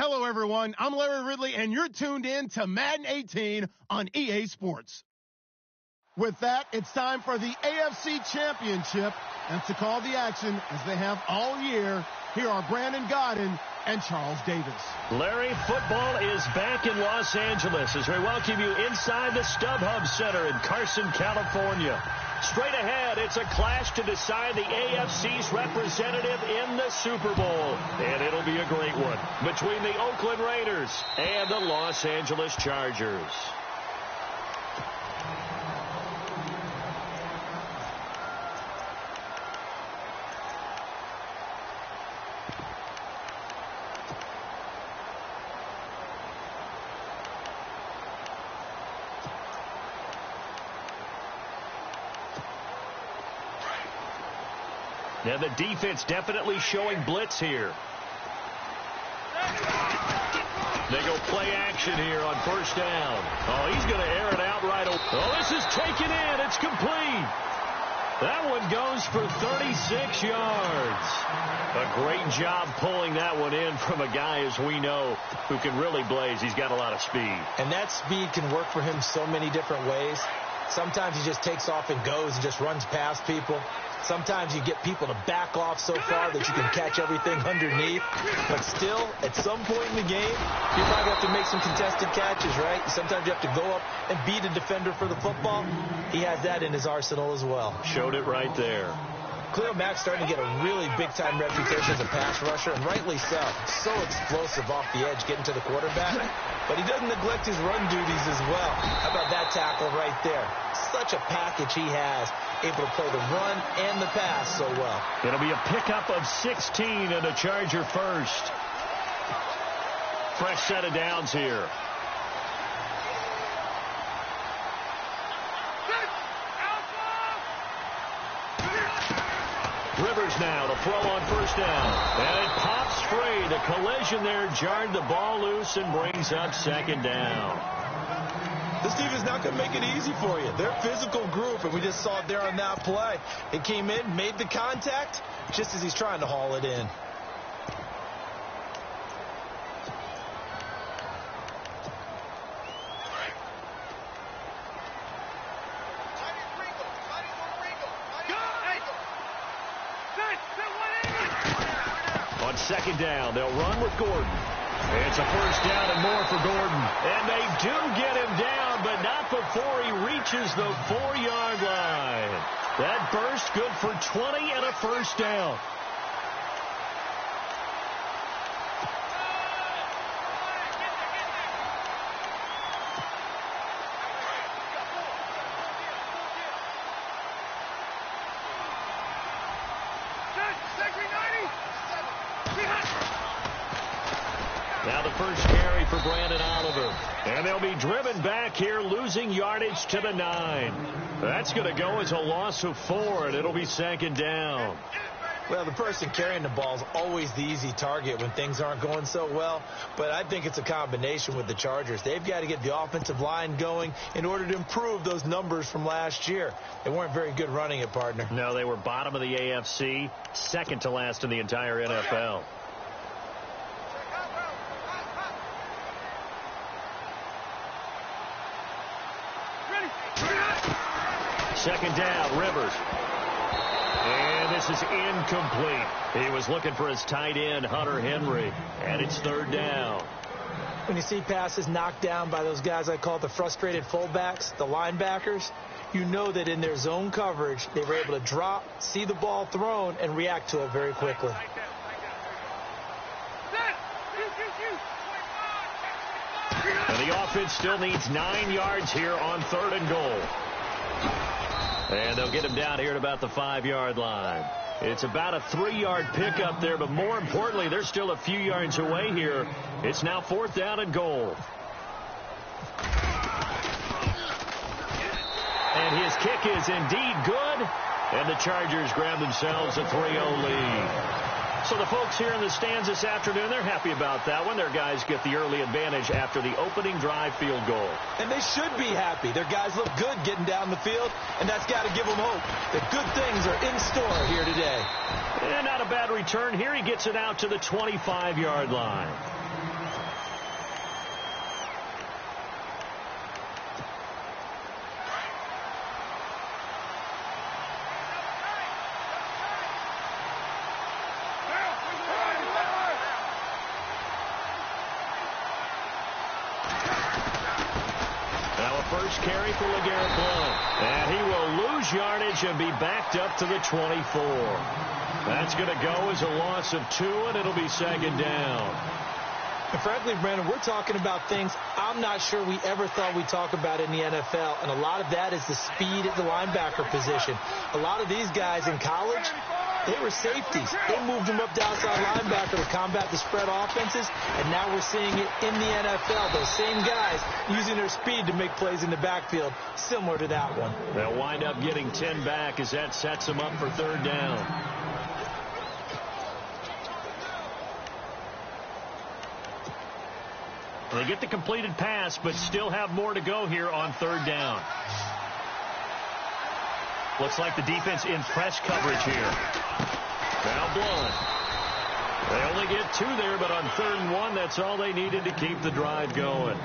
Hello, everyone. I'm Larry Ridley, and you're tuned in to Madden 18 on EA Sports. With that, it's time for the AFC Championship. And to call the action, as they have all year, here are Brandon Godden and Charles Davis. Larry, football is back in Los Angeles as we welcome you inside the StubHub Center in Carson, California. Straight ahead, it's a clash to decide the AFC's representative in the Super Bowl. And it'll be a great one between the Oakland Raiders and the Los Angeles Chargers. And the defense definitely showing blitz here. They go play action here on first down. Oh, he's going to air it out right away. Oh, this is taken in. It's complete. That one goes for 36 yards. A great job pulling that one in from a guy, as we know, who can really blaze. He's got a lot of speed. And that speed can work for him so many different ways. Sometimes he just takes off and goes and just runs past people. Sometimes you get people to back off so far that you can catch everything underneath. But still, at some point in the game, you probably have to make some contested catches, right? Sometimes you have to go up and beat a defender for the football. He has that in his arsenal as well. Showed it right there. Khalil Mack's starting to get a really big-time reputation as a pass rusher, and rightly so. So explosive off the edge, getting to the quarterback. But he doesn't neglect his run duties as well. How about that tackle right there? Such a package he has, able to play the run and the pass so well. It'll be a pickup of 16 and a Charger first. Fresh set of downs here. Rivers now to throw on first down. And it pops free. The collision there jarred the ball loose and brings up second down. This team is not going to make it easy for you. They're a physical group, and we just saw it there on that play. It came in, made the contact, just as he's trying to haul it in. On second down, they'll run with Gordon. It's a first down and more for Gordon. And they do get him down, but not before he reaches the 4-yard line. That burst good for 20 and a first down. Now the first carry for Brandon Oliver. And they'll be driven back here, losing yardage to the 9. That's going to go as a loss of 4, and it'll be second down. Well, the person carrying the ball is always the easy target when things aren't going so well. But I think it's a combination with the Chargers. They've got to get the offensive line going in order to improve those numbers from last year. They weren't very good running it, partner. No, they were bottom of the AFC, second to last in the entire NFL. Second down, Rivers. And this is incomplete. He was looking for his tight end, Hunter Henry. And it's third down. When you see passes knocked down by those guys I call the frustrated fullbacks, the linebackers, you know that in their zone coverage, they were able to drop, see the ball thrown, and react to it very quickly. And the offense still needs 9 yards here on third and goal. And they'll get him down here at about the 5-yard line. It's about a 3-yard pickup there, but more importantly, they're still a few yards away here. It's now fourth down and goal. And his kick is indeed good. And the Chargers grab themselves a 3-0 lead. So the folks here in the stands this afternoon, they're happy about that one. Their guys get the early advantage after the opening drive field goal. And they should be happy. Their guys look good getting down the field, and that's got to give them hope that good things are in store here today. And not a bad return here. He gets it out to the 25-yard line. first carry for LeGarrette Blount. And he will lose yardage and be backed up to the 24. That's going to go as a loss of 2, and it'll be second down. And frankly, Brandon, we're talking about things I'm not sure we ever thought we'd talk about in the NFL, and a lot of that is the speed at the linebacker position. A lot of these guys in college, they were safeties. They moved them up to outside linebacker to combat the spread offenses, and now we're seeing it in the NFL. Those same guys using their speed to make plays in the backfield, similar to that one. They'll wind up getting 10 back as that sets them up for third down. They get the completed pass, but still have more to go here on third down. Looks like the defense in press coverage here. Now Blount. They only get 2 there, but on 3rd and 1, that's all they needed to keep the drive going.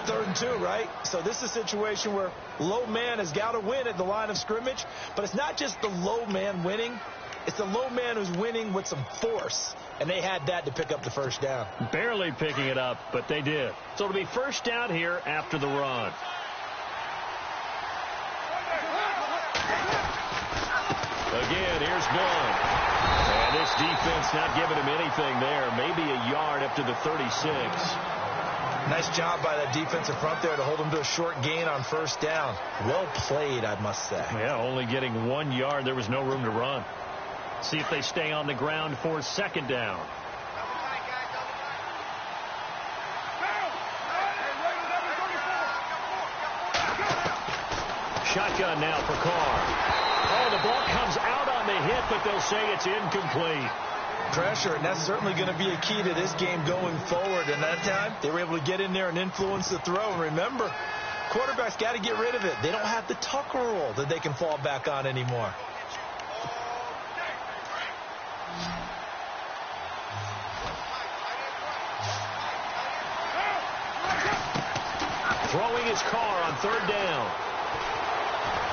3rd and 2, right? So this is a situation where low man has got to win at the line of scrimmage, but it's not just the low man winning. It's the low man who's winning with some force, and they had that to pick up the first down. Barely picking it up, but they did. So it'll be first down here after the run. Again, here's Blount. And this defense not giving him anything there. Maybe a yard up to the 36. Nice job by that defensive front there to hold him to a short gain on first down. Well played, I must say. Yeah, only getting 1 yard. There was no room to run. See if they stay on the ground for second down. Shotgun now for Carr. Oh, the ball comes out on the hit, but they'll say it's incomplete. Pressure, and that's certainly going to be a key to this game going forward. And that time, they were able to get in there and influence the throw. And remember, quarterbacks got to get rid of it. They don't have the Tucker rule that they can fall back on anymore. Throwing his Carr on third down.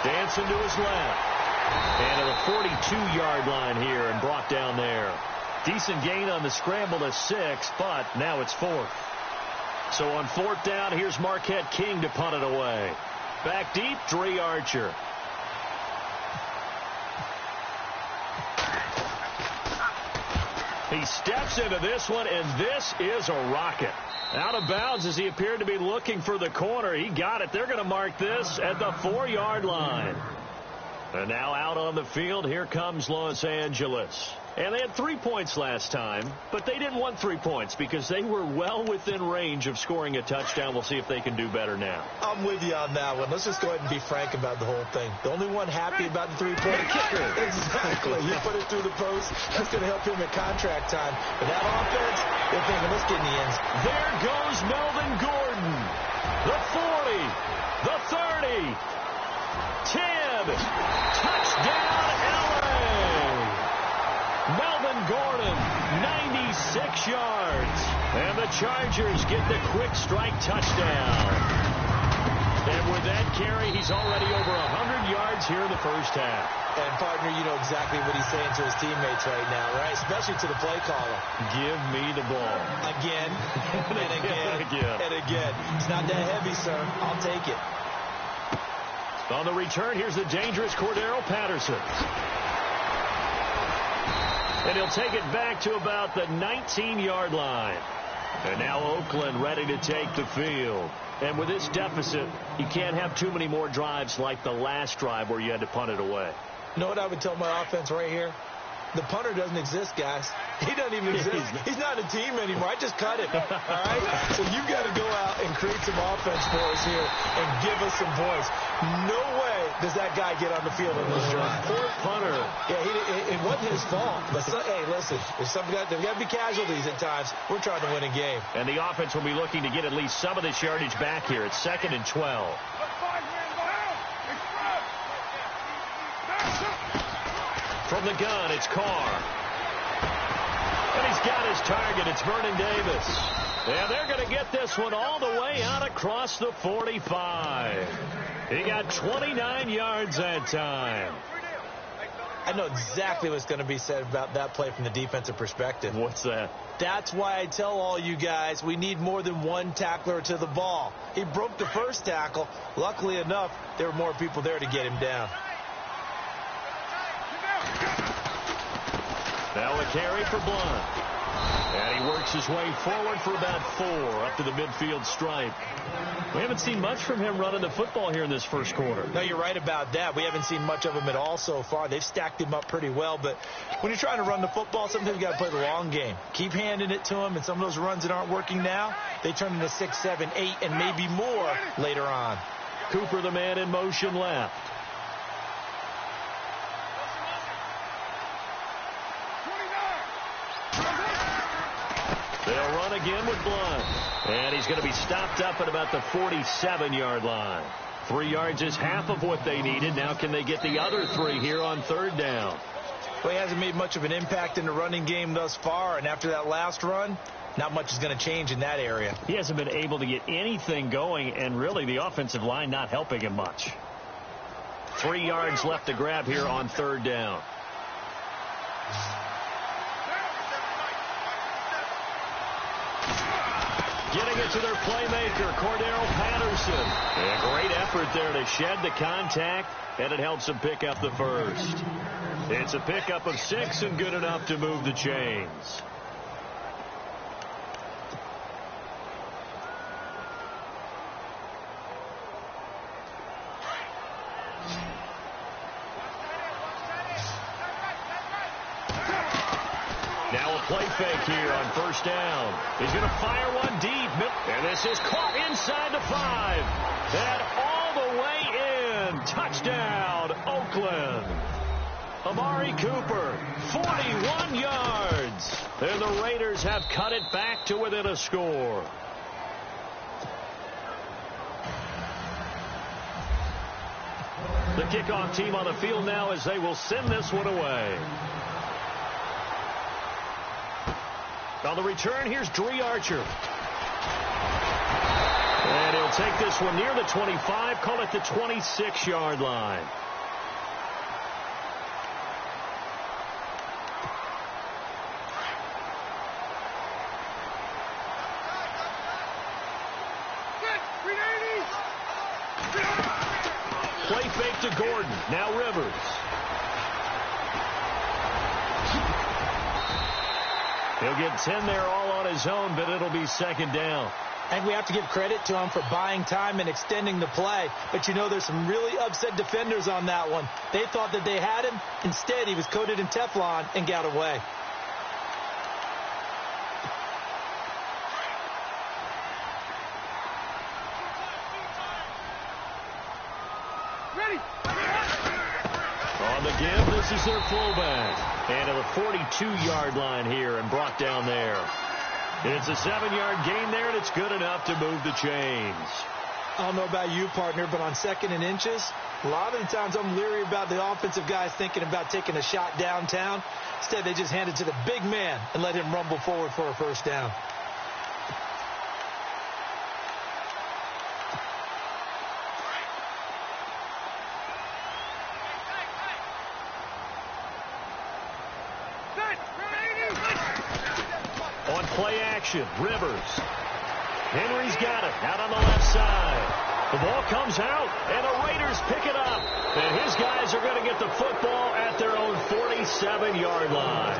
Dancing to his left. And at the 42-yard line here and brought down there. Decent gain on the scramble to 6, but now it's 4th. So on 4th down, here's Marquette King to punt it away. Back deep, Dre Archer. He steps into this one, and this is a rocket. Out of bounds as he appeared to be looking for the corner. He got it. They're going to mark this at the 4-yard line. And now out on the field, here comes Los Angeles. And they had 3 points last time, but they didn't want 3 points because they were well within range of scoring a touchdown. We'll see if they can do better now. I'm with you on that one. Let's just go ahead and be frank about the whole thing. The only one happy about the 3-point kicker. Exactly. You put it through the post. That's going to help him at contract time. But that offense, they're thinking, let's get in the end zone. There goes Melvin Gordon. The 40. The 30. 10. Touchdown, LA. Melvin Gordon, 96 yards. And the Chargers get the quick strike touchdown. And with that carry, he's already over 100 yards here in the first half. And, partner, you know exactly what he's saying to his teammates right now, right? Especially to the play caller. Give me the ball. Again, and again, and again. It's not that heavy, sir. I'll take it. On the return, here's the dangerous Cordero Patterson. And he'll take it back to about the 19-yard line. And now Oakland ready to take the field. And with this deficit, you can't have too many more drives like the last drive where you had to punt it away. You know what I would tell my offense right here? The punter doesn't exist, guys. He doesn't even exist. He's not a team anymore. I just cut it. All right? So you've got to go out and create some offense for us here and give us some points. No way does that guy get on the field on this drive. Poor punter. Yeah, it wasn't his fault. But, hey, listen, there's got to be casualties at times. We're trying to win a game. And the offense will be looking to get at least some of this yardage back here. It's 2nd and 12. From the gun, it's Carr. And he's got his target. It's Vernon Davis. And they're going to get this one all the way out across the 45. He got 29 yards that time. I know exactly what's going to be said about that play from the defensive perspective. What's that? That's why I tell all you guys we need more than one tackler to the ball. He broke the first tackle. Luckily enough, there were more people there to get him down. Now a carry for Blunt. And he works his way forward for about 4 up to the midfield stripe. We haven't seen much from him running the football here in this first quarter. No, you're right about that. We haven't seen much of him at all so far. They've stacked him up pretty well, but when you're trying to run the football, sometimes you got to play the long game. Keep handing it to him, and some of those runs that aren't working now, they turn into 6, 7, 8, and maybe more later on. Cooper, the man in motion left. They'll run again with Blunt. And he's going to be stopped up at about the 47-yard line. 3 yards is half of what they needed. Now can they get the other 3 here on 3rd down? Well, he hasn't made much of an impact in the running game thus far. And after that last run, not much is going to change in that area. He hasn't been able to get anything going. And really the offensive line not helping him much. 3 yards left to grab here on 3rd down. Getting it to their playmaker, Cordero Patterson. And a great effort there to shed the contact, and it helps him pick up the first. It's a pickup of 6 and good enough to move the chains. Now a play fake here on 1st down. He's going to fire one deep. And this is caught inside the 5. And all the way in. Touchdown, Oakland. Amari Cooper, 41 yards. And the Raiders have cut it back to within a score. The kickoff team on the field now as they will send this one away. On the return, here's Dree Archer. And he'll take this one near the 25, call it the 26-yard line. Play fake to Gordon. Now Rivers. He'll get 10 there all on his own, but it'll be 2nd down. I think we have to give credit to him for buying time and extending the play. But, you know, there's some really upset defenders on that one. They thought that they had him. Instead, he was coated in Teflon and got away. On the give, this is their fullback. And to the 42-yard line here and brought down there. It's a 7-yard gain there, and it's good enough to move the chains. I don't know about you, partner, but on 2nd and inches, a lot of the times I'm leery about the offensive guys thinking about taking a shot downtown. Instead, they just hand it to the big man and let him rumble forward for a 1st down. On play action, Rivers. Henry's got it out on the left side. The ball comes out, and the Raiders pick it up. And his guys are going to get the football at their own 47-yard line.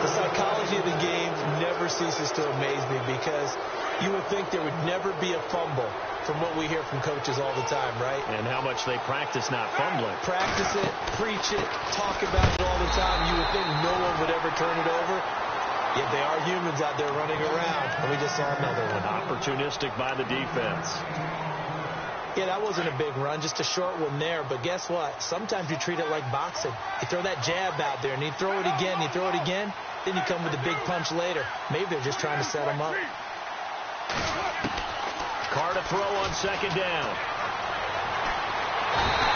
The psychology of the game never ceases to amaze me because you would think there would never be a fumble from what we hear from coaches all the time, right? And how much they practice not fumbling. Practice it, preach it, talk about it all the time. You would think no one would ever turn it over. Yet they are humans out there running around, and we just saw another one. Opportunistic by the defense. Yeah, that wasn't a big run, just a short one there. But guess what? Sometimes you treat it like boxing. You throw that jab out there, and you throw it again, you throw it again, then you come with a big punch later. Maybe they're just trying to set them up. Carr to throw on 2nd down.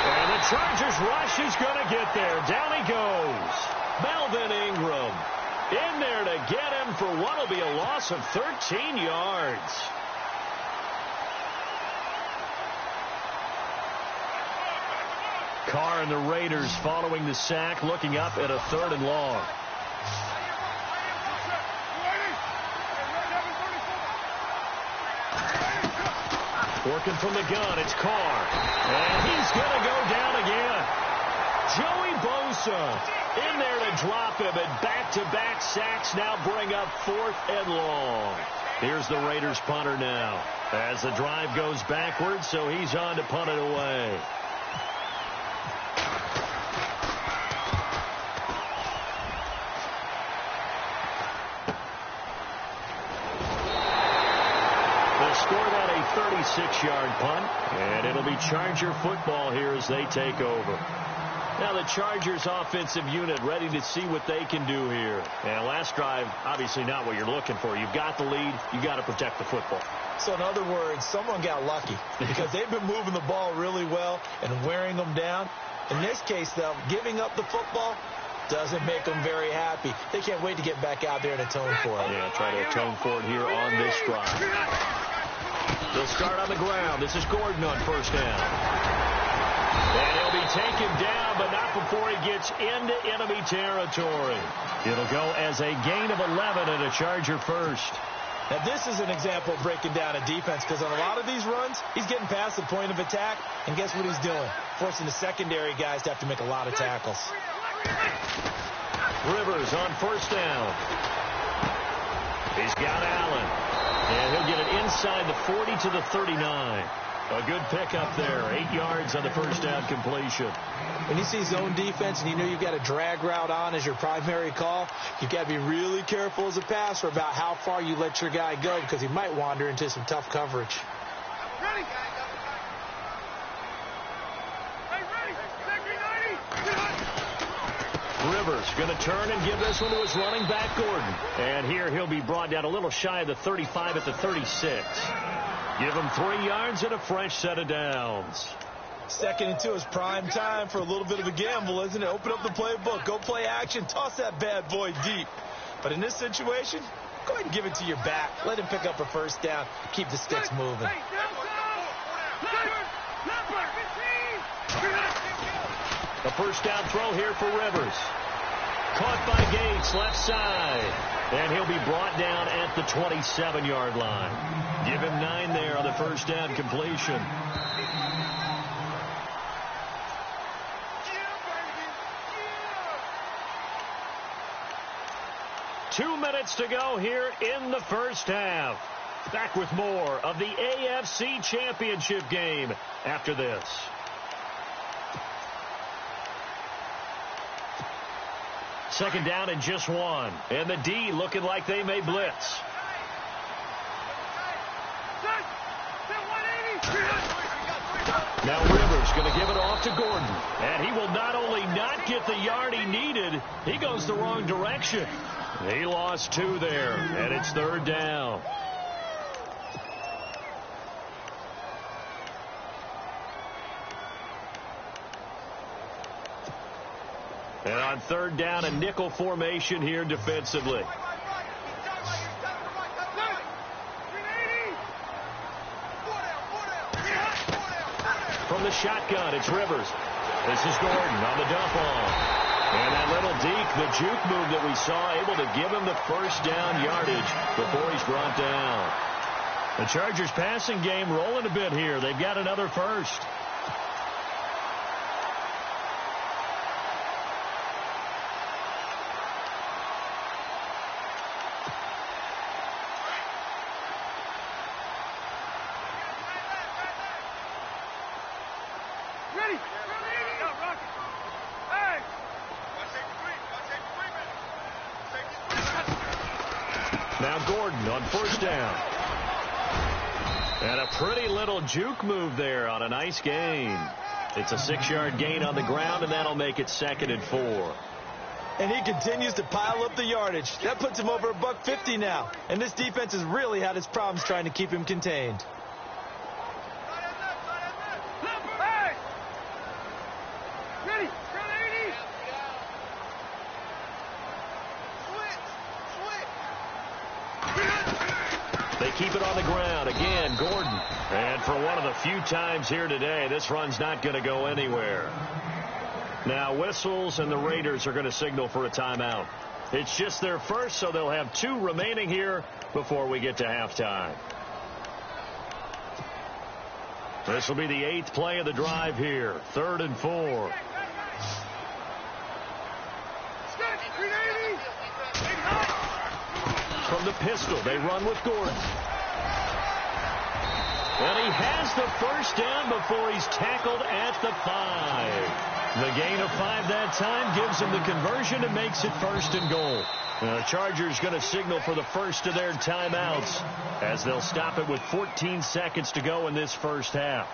And the Chargers rush is going to get there. Down he goes. Melvin Ingram in there to get him for what will be a loss of 13 yards. Carr and the Raiders following the sack, looking up at a 3rd and long. Working from the gun, it's Carr. And he's going to go down again. Joey Bosa in there to drop him, and back-to-back sacks now bring up 4th and long. Here's the Raiders punter now as the drive goes backwards, so he's on to punt it away. They'll score that a 36-yard punt, and it'll be Charger football here as they take over. Now the Chargers offensive unit ready to see what they can do here. And last drive, obviously not what you're looking for. You've got the lead. You've got to protect the football. So in other words, someone got lucky because they've been moving the ball really well and wearing them down. In this case, though, giving up the football doesn't make them very happy. They can't wait to get back out there and atone for it. Yeah, try to atone for it here on this drive. They'll start on the ground. This is Gordon on 1st down. And he'll be taken down, but not before he gets into enemy territory. It'll go as a gain of 11 and a Charger first. Now, this is an example of breaking down a defense because on a lot of these runs, he's getting past the point of attack, and guess what he's doing? Forcing the secondary guys to have to make a lot of tackles. Rivers on 1st down. He's got Allen, and he'll get it inside the 40 to the 39. A good pickup there. 8 yards on the 1st down completion. When you see zone defense and you know you've got a drag route on as your primary call, you've got to be really careful as a passer about how far you let your guy go because he might wander into some tough coverage. Ready. Rivers going to turn and give this one to his running back, Gordon. And here he'll be brought down a little shy of the 35 at the 36. Give him 3 yards and a fresh set of downs. 2nd and 2 is prime time for a little bit of a gamble, isn't it? Open up the playbook. Go play action. Toss that bad boy deep. But in this situation, go ahead and give it to your back. Let him pick up a 1st down. Keep the sticks moving. A 1st down throw here for Rivers. Caught by Gates, left side. And he'll be brought down at the 27-yard line. Give him 9 there on the 1st down completion. Two minutes to go here in the 1st half. Back with more of the AFC Championship game after this. Second down and just 1. And the D looking like they may blitz. Now Rivers going to give it off to Gordon. And he will not only not get the yard he needed, he goes the wrong direction. He lost 2 there, and it's 3rd down. And on 3rd down, a nickel formation here defensively. From the shotgun, it's Rivers. This is Gordon on the dump off. And that little deke, the juke move that we saw, able to give him the 1st down yardage before he's brought down. The Chargers passing game rolling a bit here. They've got another 1st. Now Gordon on 1st down. And a pretty little juke move there on a nice gain. It's a 6-yard gain on the ground, and that'll make it 2nd and 4. And he continues to pile up the yardage. That puts him over $150 now. And this defense has really had its problems trying to keep him contained. They keep it on the ground. Again, Gordon. And for one of the few times here today, this run's not going to go anywhere. Now whistles, and the Raiders are going to signal for a timeout. It's just their first, so they'll have 2 remaining here before we get to halftime. This will be the 8th play of the drive here. 3rd and 4. From the pistol, they run with Gordon. And he has the first down before he's tackled at the 5. The gain of 5 that time gives him the conversion and makes it 1st and goal. Now, the Chargers going to signal for the first of their timeouts as they'll stop it with 14 seconds to go in this first half.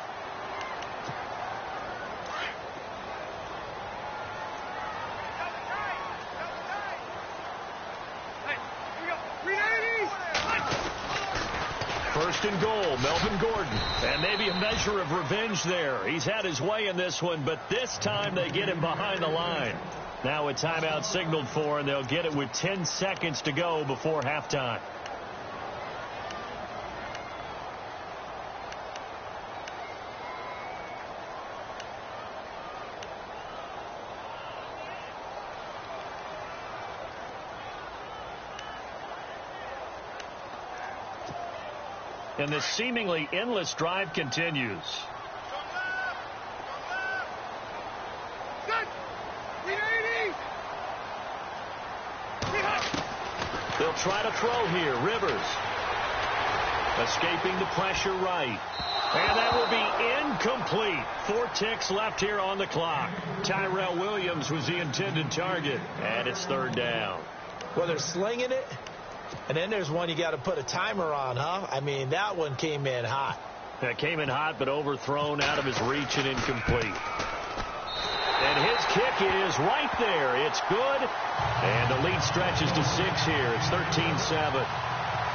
First and goal, Melvin Gordon. And maybe a measure of revenge there. He's had his way in this one, but this time they get him behind the line. Now a timeout signaled for, and they'll get it with 10 seconds to go before halftime. And this seemingly endless drive continues. They'll try to throw here. Rivers escaping the pressure right. And that will be incomplete. 4 ticks left here on the clock. Tyrell Williams was the intended target. And it's 3rd down. Well, they're slinging it. And then there's one you got to put a timer on, huh? I mean, that one came in hot. That came in hot, but overthrown, out of his reach and incomplete. And his kick is right there. It's good. And the lead stretches to 6 here. It's 13-7.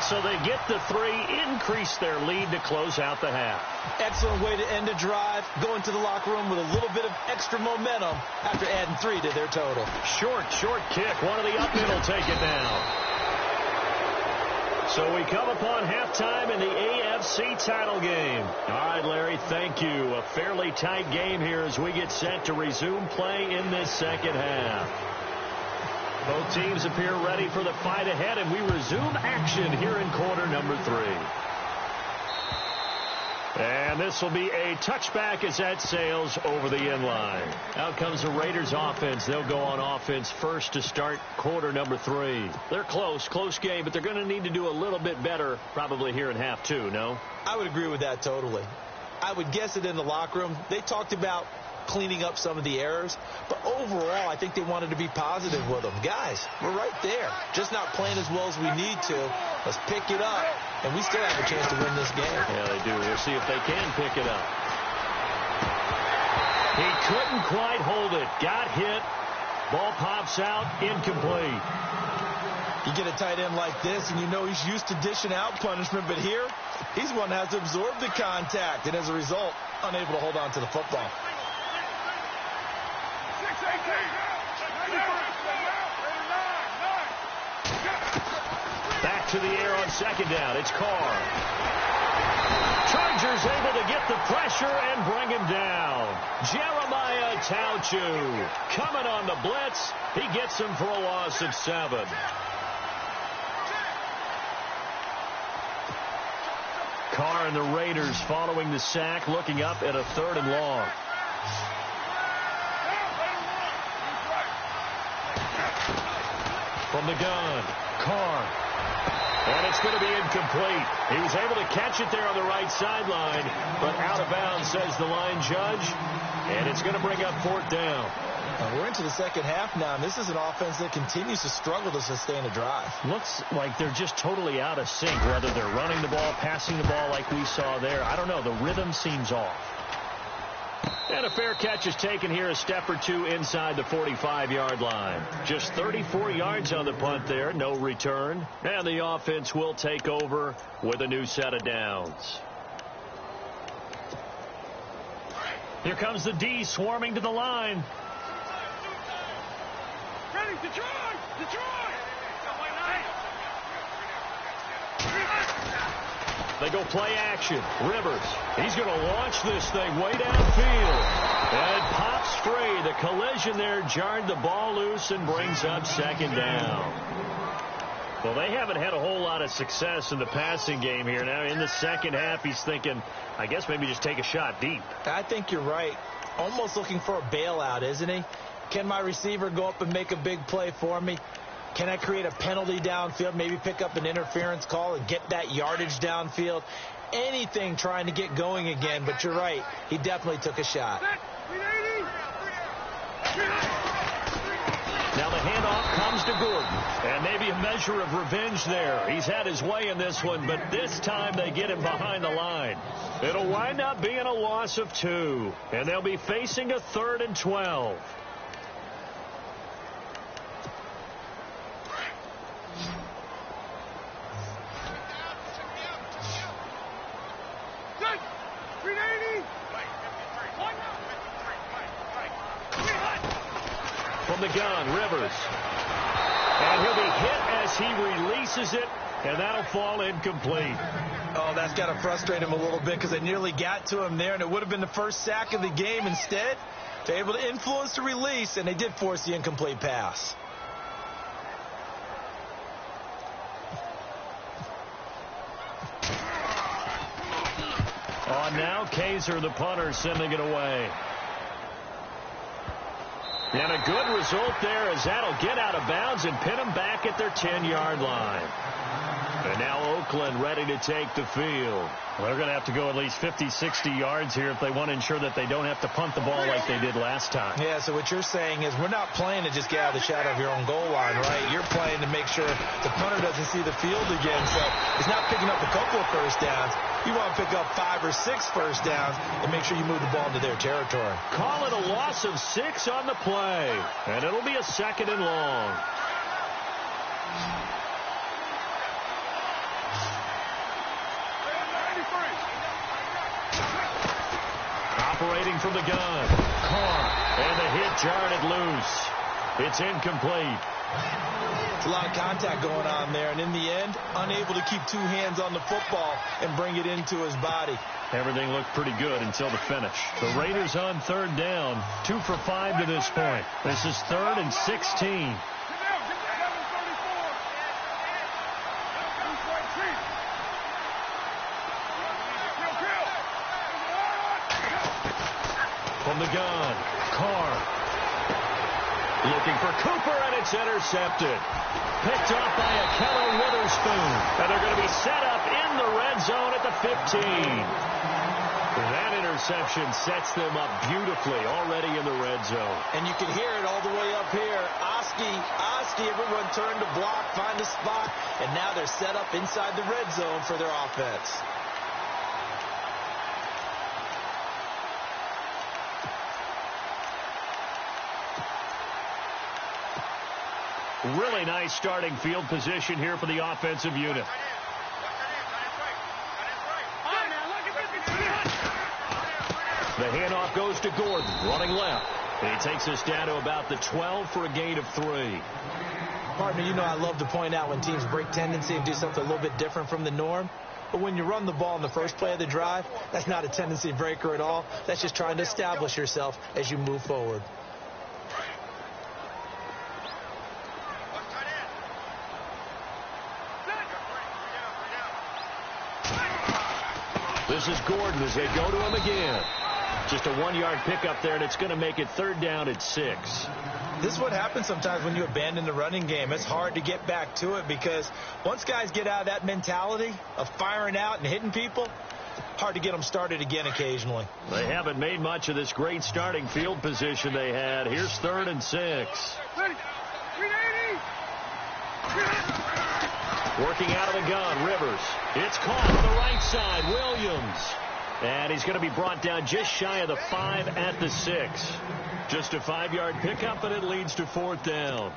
So they get the 3, increase their lead to close out the half. Excellent way to end a drive. Go into the locker room with a little bit of extra momentum after adding 3 to their total. Short kick. One of the up middle take it down. So we come upon halftime in the AFC title game. All right, Larry, thank you. A fairly tight game here as we get set to resume play in this second half. Both teams appear ready for the fight ahead, and we resume action here in quarter number 3. And this will be a touchback as that sails over the end line. Out comes the Raiders offense. They'll go on offense first to start quarter number 3. They're close game, but they're going to need to do a little bit better probably here in half 2, no? I would agree with that totally. I would guess it in the locker room. They talked about cleaning up some of the errors, but overall I think they wanted to be positive with them. Guys, we're right there, just not playing as well as we need to. Let's pick it up, and we still have a chance to win this game. Yeah, they do. We'll see if they can pick it up. He couldn't quite hold it. Got hit. Ball pops out. Incomplete. You get a tight end like this, and you know he's used to dishing out punishment, but here he's one that has to absorb the contact, and as a result, unable to hold on to the football. Back to the air on second down. It's Carr. Chargers able to get the pressure and bring him down. Jeremiah Tauchu coming on the blitz. He gets him for a loss of 7. Carr and the Raiders following the sack, looking up at a 3rd and long. From the gun, Carr. And it's going to be incomplete. He was able to catch it there on the right sideline, but out of bounds, says the line judge. And it's going to bring up 4th down. We're into the second half now, and this is an offense that continues to struggle to sustain a drive. Looks like they're just totally out of sync, whether they're running the ball, passing the ball like we saw there. I don't know. The rhythm seems off. And a fair catch is taken here, a step or 2 inside the 45-yard line. Just 34 yards on the punt there, no return. And the offense will take over with a new set of downs. Here comes the D swarming to the line. Ready, Detroit! They go play action. Rivers, he's going to launch this thing way downfield. And it pops free. The collision there jarred the ball loose and brings up second down. Well, they haven't had a whole lot of success in the passing game here. Now, in the second half, he's thinking, I guess maybe just take a shot deep. I think you're right. Almost looking for a bailout, isn't he? Can my receiver go up and make a big play for me? Can I create a penalty downfield, maybe pick up an interference call and get that yardage downfield? Anything trying to get going again, but you're right. He definitely took a shot. Now the handoff comes to Gordon, and maybe a measure of revenge there. He's had his way in this one, but this time they get him behind the line. It'll wind up being a loss of 2, and they'll be facing a 3rd and 12. From the gun, Rivers. And he'll be hit as he releases it, and that'll fall incomplete. Oh, that's got to frustrate him a little bit because they nearly got to him there, and it would have been the first sack of the game. Instead, they're able to influence the release, and they did force the incomplete pass. On now, Kaiser, the punter, sending it away. And a good result there as that'll get out of bounds and pin them back at their 10-yard line. And now Oakland ready to take the field. Well, they're going to have to go at least 50, 60 yards here if they want to ensure that they don't have to punt the ball like they did last time. Yeah, so what you're saying is we're not playing to just get out of the shadow of your own goal line, right? You're playing to make sure the punter doesn't see the field again. So it's not picking up a couple of first downs. You want to pick up 5 or 6 first downs and make sure you move the ball into their territory. Call it a loss of 6 on the play. And it'll be a 2nd and long. Operating from the gun. Carr. And the hit jarred it loose. It's incomplete. It's a lot of contact going on there, and in the end, unable to keep 2 hands on the football and bring it into his body. Everything looked pretty good until the finish. The Raiders on 3rd down, 2 for 5 to this point. This is 3rd and 16. From the gun, Carr. Looking for Cooper, and it's intercepted. Picked off by a Keller Witherspoon. And they're going to be set up in the red zone at the 15. That interception sets them up beautifully already in the red zone. And you can hear it all the way up here. Oski, everyone turned to block, find a spot, and now they're set up inside the red zone for their offense. Really nice starting field position here for the offensive unit. The handoff goes to Gordon, running left. And he takes us down to about the 12 for a gain of 3. Partner, you know I love to point out when teams break tendency and do something a little bit different from the norm. But when you run the ball in the first play of the drive, that's not a tendency breaker at all. That's just trying to establish yourself as you move forward. This is Gordon as they go to him again. Just a 1-yard pickup there, and it's going to make it 3rd down at 6. This is what happens sometimes when you abandon the running game. It's hard to get back to it because once guys get out of that mentality of firing out and hitting people, hard to get them started again occasionally. They haven't made much of this great starting field position they had. Here's 3rd and 6. Working out of the gun, Rivers. It's caught on the right side, Williams. And he's going to be brought down just shy of the 5 at the 6. Just a 5-yard pickup, and it leads to 4th down.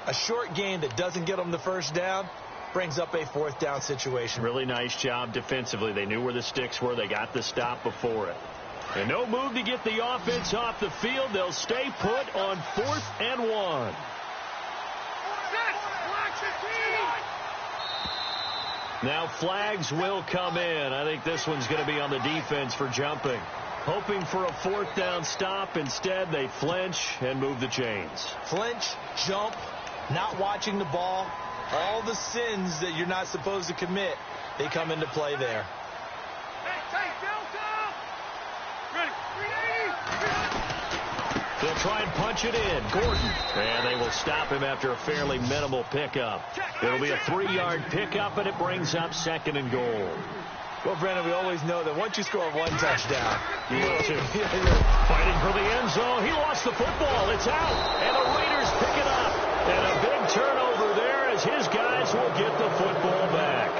A short gain that doesn't get them the first down brings up a 4th down situation. Really nice job defensively. They knew where the sticks were. They got the stop before it. And no move to get the offense off the field. They'll stay put on 4th and 1. Now flags will come in. I think this one's going to be on the defense for jumping. Hoping for a 4th down stop. Instead, they flinch and move the chains. Flinch, jump, not watching the ball. All the sins that you're not supposed to commit, they come into play there. They'll try and punch it in. Gordon. And they will stop him after a fairly minimal pickup. It'll be a 3-yard pickup, and it brings up 2nd and goal. Well, Brandon, we always know that once you score 1 touchdown, you will too. Fighting for the end zone. He lost the football. It's out. And the Raiders pick it up. And a big turnover there as his guys will get the football back.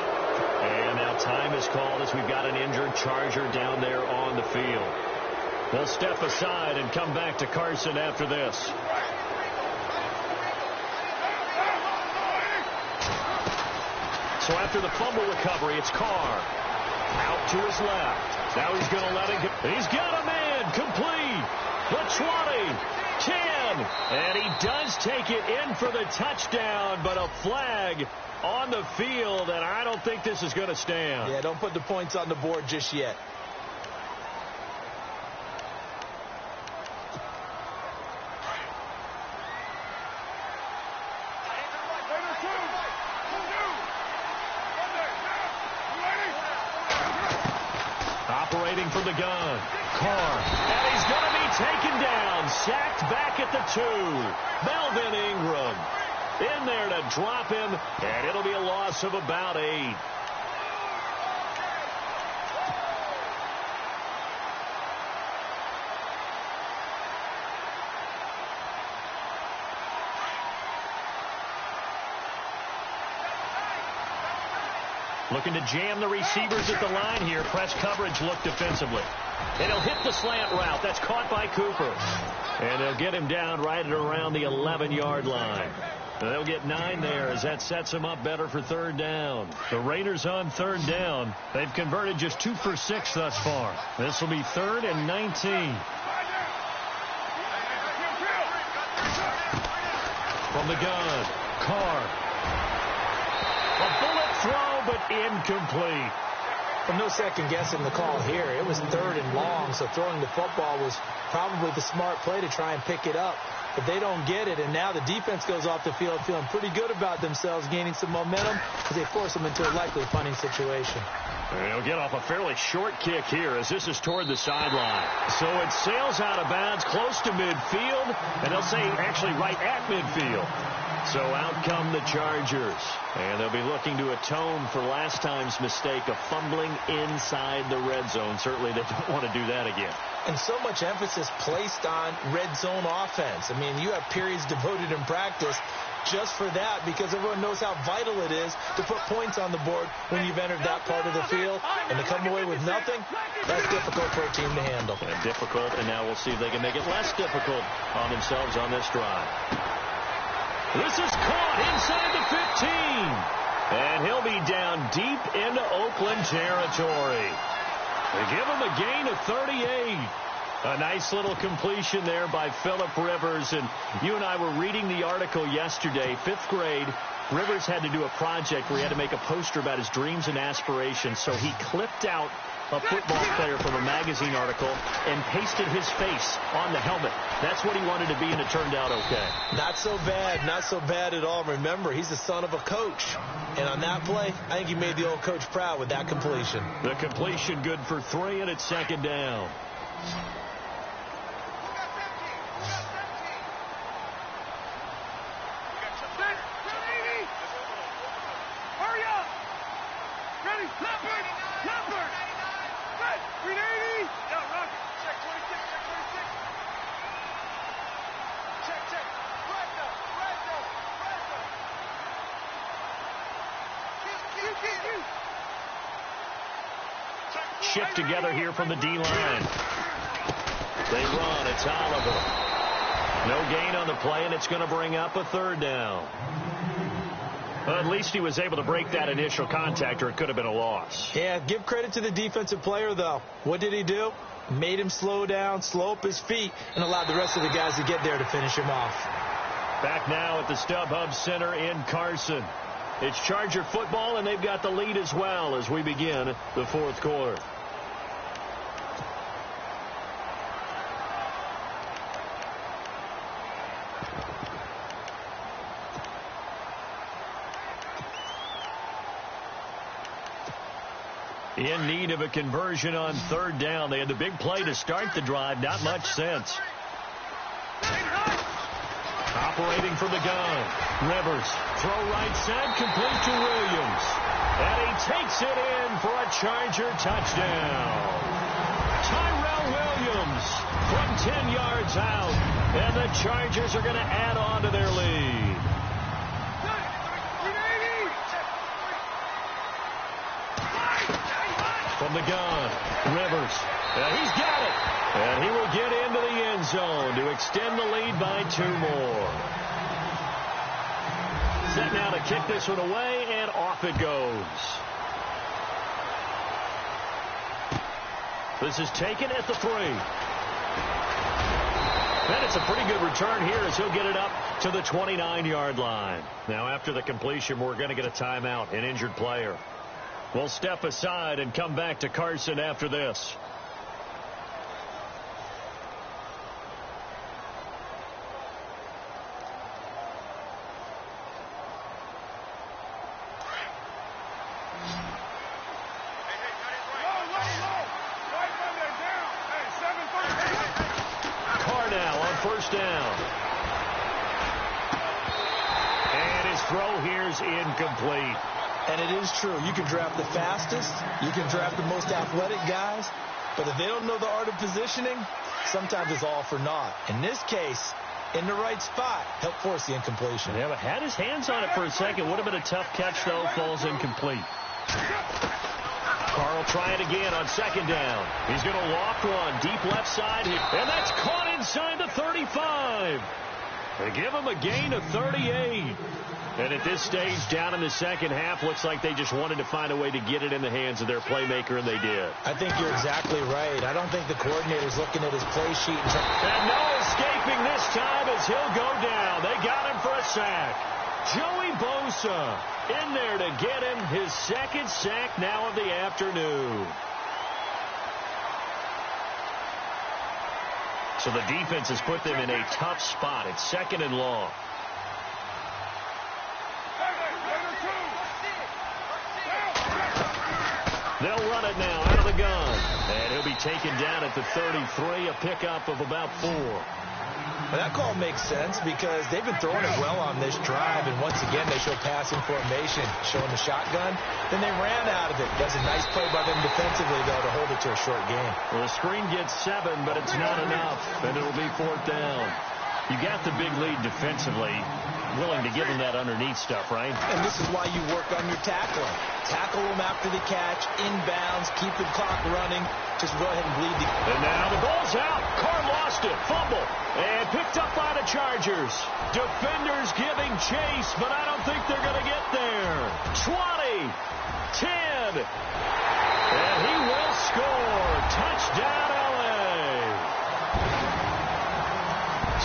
And now time is called as we've got an injured Charger down there on the field. They'll step aside and come back to Carson after this. So after the fumble recovery, it's Carr. Out to his left. Now he's going to let it go. He's got a man. Complete. The 20. 10. And he does take it in for the touchdown, but a flag on the field, and I don't think this is going to stand. Yeah, don't put the points on the board just yet. Operating from the gun. Carr. And he's going to be taken down. Sacked back at the 2. Melvin Ingram in there to drop him. And it'll be a loss of about 8. Looking to jam the receivers at the line here. Press coverage look defensively. And he'll hit the slant route. That's caught by Cooper. And they'll get him down right at around the 11-yard line. And they'll get 9 there as that sets them up better for 3rd down. The Raiders on 3rd down. They've converted just 2 for 6 thus far. This will be 3rd and 19. From the gun, Carr. A bullet throw, but incomplete. Well, no second guessing the call here. It was 3rd and long, so throwing the football was probably the smart play to try and pick it up. But they don't get it, and now the defense goes off the field feeling pretty good about themselves, gaining some momentum as they force them into a likely punting situation. They'll get off a fairly short kick here as this is toward the sideline. So it sails out of bounds close to midfield, and they'll say actually right at midfield. So out come the Chargers, and they'll be looking to atone for last time's mistake of fumbling inside the red zone. Certainly they don't want to do that again. And so much emphasis placed on red zone offense. I mean, you have periods devoted in practice just for that because everyone knows how vital it is to put points on the board when you've entered that part of the field. And to come away with nothing, that's difficult for a team to handle. And difficult, and now we'll see if they can make it less difficult on themselves on this drive. This is caught inside the 15. And he'll be down deep into Oakland territory. They give him a gain of 38. A nice little completion there by Phillip Rivers. And you and I were reading the article yesterday, 5th grade. Rivers had to do a project where he had to make a poster about his dreams and aspirations. So he clipped out a football player from a magazine article and pasted his face on the helmet. That's what he wanted to be, and it turned out okay. Not so bad. Not so bad at all. Remember, he's the son of a coach. And on that play, I think he made the old coach proud with that completion. The completion good for 3, and it's 2nd down. Shift together here from the D-line. They run. It's Oliver. No gain on the play, and it's going to bring up a 3rd down. Well, at least he was able to break that initial contact, or it could have been a loss. Yeah, give credit to the defensive player, though. What did he do? Made him slow down, slow up his feet, and allowed the rest of the guys to get there to finish him off. Back now at the StubHub Center in Carson. It's Charger football, and they've got the lead as well as we begin the fourth quarter. In need of a conversion on third down. They had the big play to start the drive. Not much sense. Operating from the gun. Rivers. Throw right side. Complete to Williams. And he takes it in for a Charger touchdown. Tyrell Williams from 10 yards out. And the Chargers are going to add on to their lead. From the gun, Rivers. He's got it. And he will get into the end zone to extend the lead by 2 more. Set now to kick this one away, and off it goes. This is taken at the 3. And it's a pretty good return here as he'll get it up to the 29-yard line. Now, after the completion, we're going to get a timeout, an injured player. We'll step aside and come back to Carson after this. Carr now on first down. And his throw here's incomplete. And it is true. You can draft the fastest. You can draft the most athletic guys. But if they don't know the art of positioning, sometimes it's all for naught. In this case, in the right spot, helped force the incompletion. Yeah, but had his hands on it for a second. Would have been a tough catch, though. Falls incomplete. Carr will try it again on second down. He's going to loft one deep left side. And that's caught inside the 35. They give him a gain of 38. And at this stage, down in the second half, looks like they just wanted to find a way to get it in the hands of their playmaker, and they did. I think you're exactly right. I don't think the coordinator's looking at his play sheet. And no escaping this time as he'll go down. They got him for a sack. Joey Bosa in there to get him his second sack now of the afternoon. So the defense has put them in a tough spot. It's second and long. They'll run it now out of the gun. And he'll be taken down at the 33, a pickup of about 4. Well, that call makes sense because they've been throwing it well on this drive, and once again they show passing formation, showing the shotgun. Then they ran out of it. That's a nice play by them defensively, though, to hold it to a short game. Well, the screen gets 7, but it's not enough, and it'll be 4th down. You got the big lead defensively, willing to give them that underneath stuff, right? And this is why you work on your tackling. Tackle them after the catch, inbounds, keep the clock running. Just go ahead and bleed the... And now the ball's out. Carr lost it. Fumble. And picked up by the Chargers. Defenders giving chase, but I don't think they're going to get there. 20, 10, and he will score. Touchdown, LA.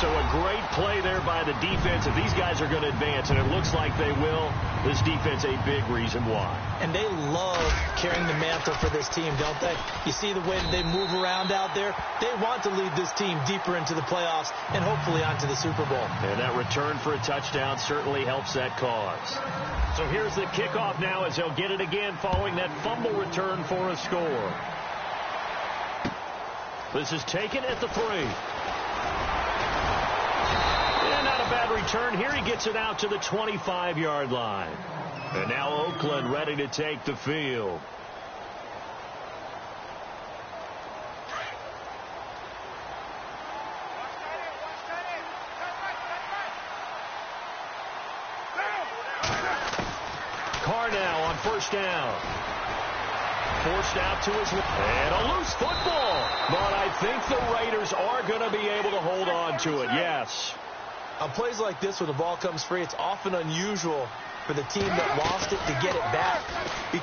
So a great play there by the defense. If these guys are going to advance, and it looks like they will, this defense a big reason why. And they love carrying the mantle for this team, don't they? You see the way that they move around out there? They want to lead this team deeper into the playoffs and hopefully onto the Super Bowl. And that return for a touchdown certainly helps that cause. So here's the kickoff now as they'll get it again following that fumble return for a score. This is taken at the 3. And not a bad return here. He gets it out to the 25-yard line. And now Oakland ready to take the field. Carr now on first down. Forced out to his left. And a loose football. But I think the Raiders are going to be able to hold on to it. Yes. On plays like this where the ball comes free, it's often unusual for the team that lost it to get it back.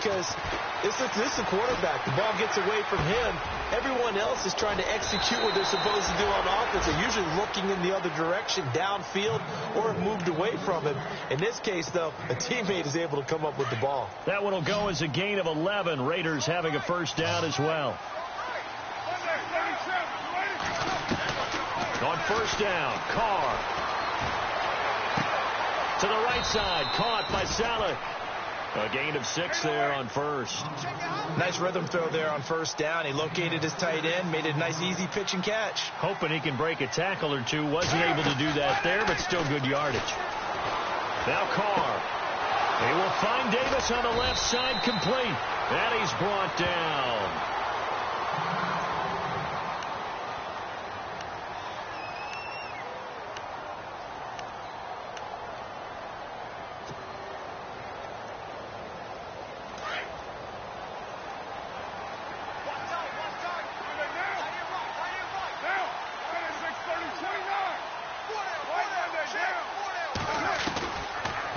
because this is a quarterback. The ball gets away from him. Everyone else is trying to execute what they're supposed to do on offense. They're usually looking in the other direction, downfield, or moved away from him. In this case, though, a teammate is able to come up with the ball. That one will go as a gain of 11. Raiders having a first down as well. On first down, Carr. To the right side, caught by Saleh. A gain of 6 there on first. Nice rhythm throw there on first down. He located his tight end, made it a nice easy pitch and catch. Hoping he can break a tackle or two. Wasn't able to do that there, but still good yardage. Now Carr. He will find Davis on the left side, complete. And he's brought down.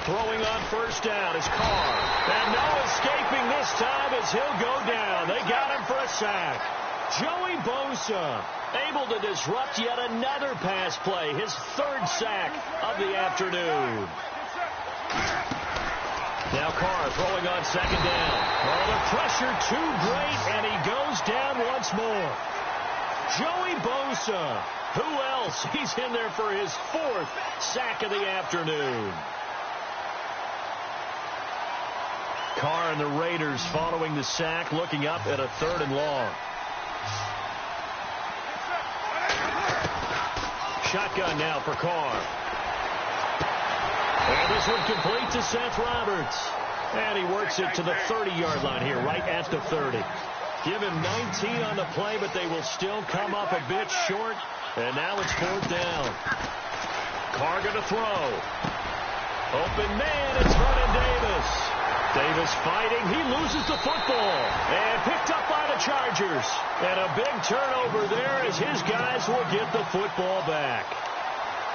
Throwing on first down is Carr. And no escaping this time as he'll go down. They got him for a sack. Joey Bosa able to disrupt yet another pass play. His 3rd sack of the afternoon. Now Carr throwing on second down. Oh, the pressure too great, and he goes down once more. Joey Bosa. Who else? He's in there for his 4th sack of the afternoon. Carr and the Raiders following the sack, looking up at a 3rd and long. Shotgun now for Carr. And this one complete to Seth Roberts. And he works it to the 30-yard line here, right at the 30. Give him 19 on the play, but they will still come up a bit short. And now it's 4th down. Carr going to throw. Open man, it's Vernon Davis. Davis fighting. He loses the football. And picked up by the Chargers. And a big turnover there as his guys will get the football back.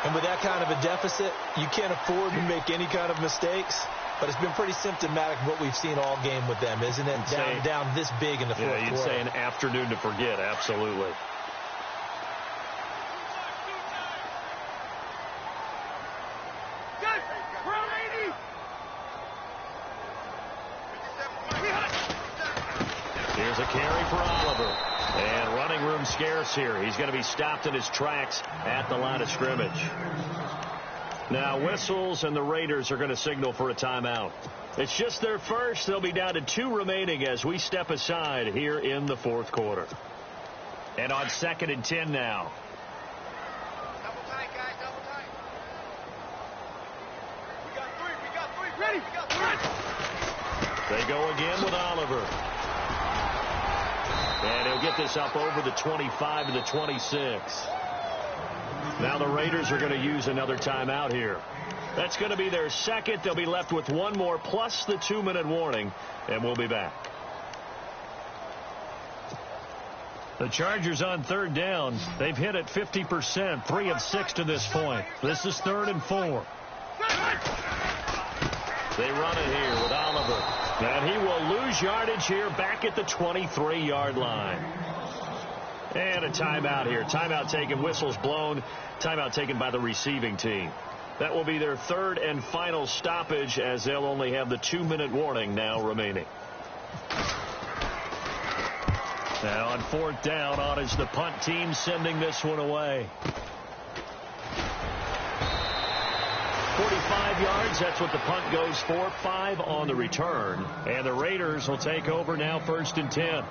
And with that kind of a deficit, you can't afford to make any kind of mistakes. But it's been pretty symptomatic of what we've seen all game with them, isn't it? Down this big in the fourth quarter. Yeah, you'd say an afternoon to forget. Absolutely. Here's a carry for Oliver. And running room scarce here. He's going to be stopped in his tracks at the line of scrimmage. Now whistles, and the Raiders are going to signal for a timeout. It's just their first. They'll be down to 2 remaining as we step aside here in the 4th quarter. And on 2nd and 10 now. Double tight, guys, double tight. We got 3. Ready? We got 3. They go again with Oliver. And he'll get this up over the 25 to the 26. Now the Raiders are going to use another timeout here. That's going to be their 2nd. They'll be left with 1 more plus the 2-minute warning, and we'll be back. The Chargers on 3rd down. They've hit it 50%, 3 of 6 to this point. This is 3rd and 4. They run it here with Oliver. And he will lose yardage here back at the 23-yard line. And a timeout here. Timeout taken, whistles blown. Timeout taken by the receiving team. That will be their 3rd and final stoppage as they'll only have the 2-minute warning now remaining. Now on 4th down, on is the punt team sending this one away. 45 yards, that's what the punt goes for. 5 on the return. And the Raiders will take over now 1st and 10.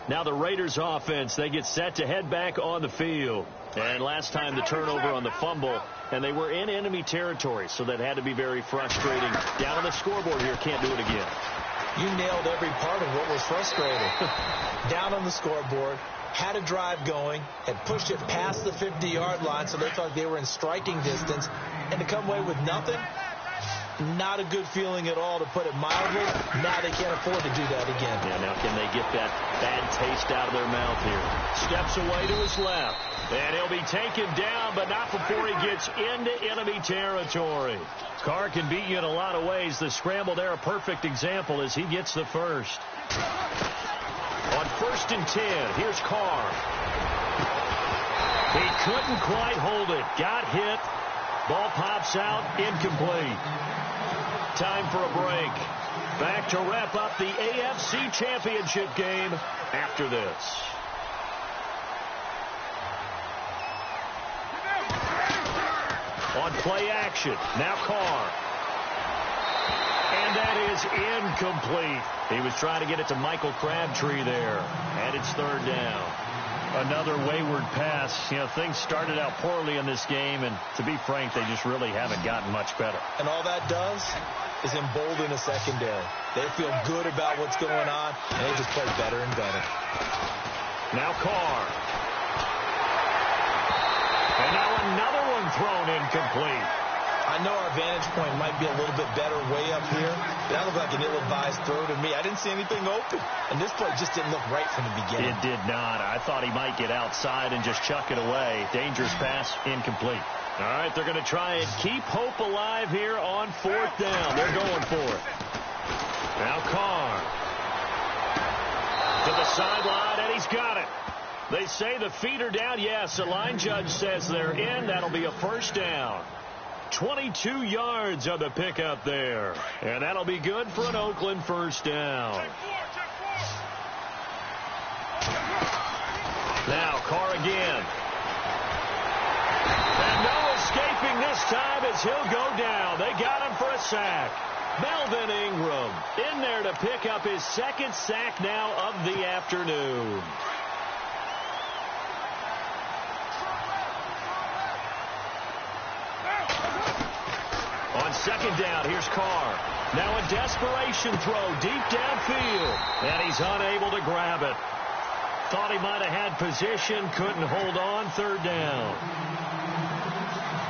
Now the Raiders offense, they get set to head back on the field. And last time the turnover on the fumble, and they were in enemy territory, so that had to be very frustrating. Down on the scoreboard here, can't do it again. You nailed every part of what was frustrating. Down on the scoreboard, had a drive going, had pushed it past the 50-yard line, so they thought they were in striking distance, and to come away with nothing, Not a good feeling at all, to put it mildly. Now they can't afford to do that again. Yeah, now can they get that bad taste out of their mouth here? Steps away to his left. And he'll be taken down, but not before he gets into enemy territory. Carr can beat you in a lot of ways. The scramble there, a perfect example as he gets the first. On 1st and 10, here's Carr. He couldn't quite hold it. Got hit. Ball pops out, incomplete. Time for a break. Back to wrap up the AFC Championship game after this. On play action, now Carr. And that is incomplete. He was trying to get it to Michael Crabtree there. And it's 3rd down. Another wayward pass. You know, things started out poorly in this game, and to be frank, they just really haven't gotten much better. And all that does is embolden a secondary. They feel good about what's going on, and they just play better and better. Now Carr. And now another one thrown incomplete. I know our vantage point might be a little bit better way up here. That looked like an ill-advised throw to me. I didn't see anything open. And this play just didn't look right from the beginning. It did not. I thought he might get outside and just chuck it away. Dangerous pass, incomplete. All right, they're going to try and keep hope alive here on 4th down. They're going for it. Now Carr. To the sideline, and he's got it. They say the feet are down. Yes, the line judge says they're in. That'll be a 1st down. 22 yards on the pickup there. And that'll be good for an Oakland 1st down. Now Carr again. And no escaping this time as he'll go down. They got him for a sack. Melvin Ingram in there to pick up his 2nd sack now of the afternoon. On 2nd down, here's Carr. Now a desperation throw deep downfield. And he's unable to grab it. Thought he might have had position, couldn't hold on. 3rd down.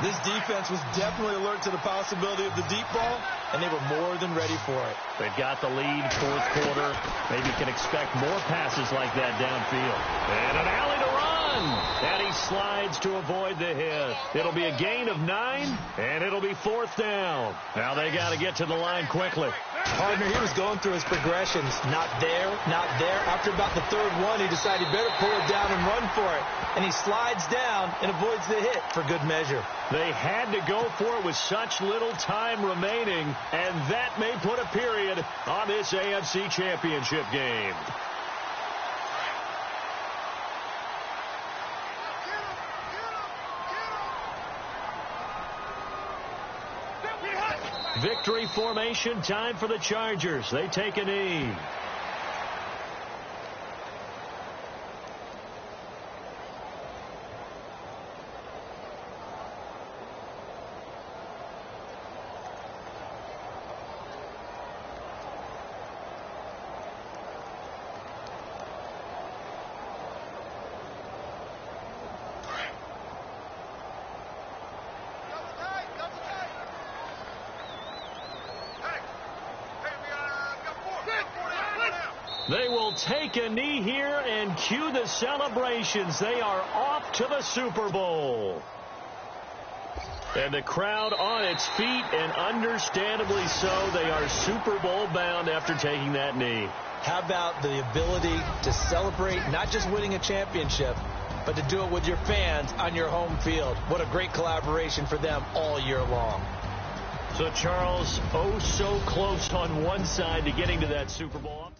This defense was definitely alert to the possibility of the deep ball, and they were more than ready for it. They've got the lead, 4th quarter. Maybe you can expect more passes like that downfield. And an alley to run. And he slides to avoid the hit. It'll be a gain of 9, and it'll be 4th down. Now they got to get to the line quickly. Partner, he was going through his progressions. Not there, not there. After about the 3rd one, he decided he better pull it down and run for it. And he slides down and avoids the hit for good measure. They had to go for it with such little time remaining, and that may put a period on this AFC Championship game. Victory formation, time for the Chargers. They take a knee. They will take a knee here and cue the celebrations. They are off to the Super Bowl. And the crowd on its feet, and understandably so. They are Super Bowl bound after taking that knee. How about the ability to celebrate not just winning a championship, but to do it with your fans on your home field? What a great collaboration for them all year long. So, Charles, oh so close on one side to getting to that Super Bowl.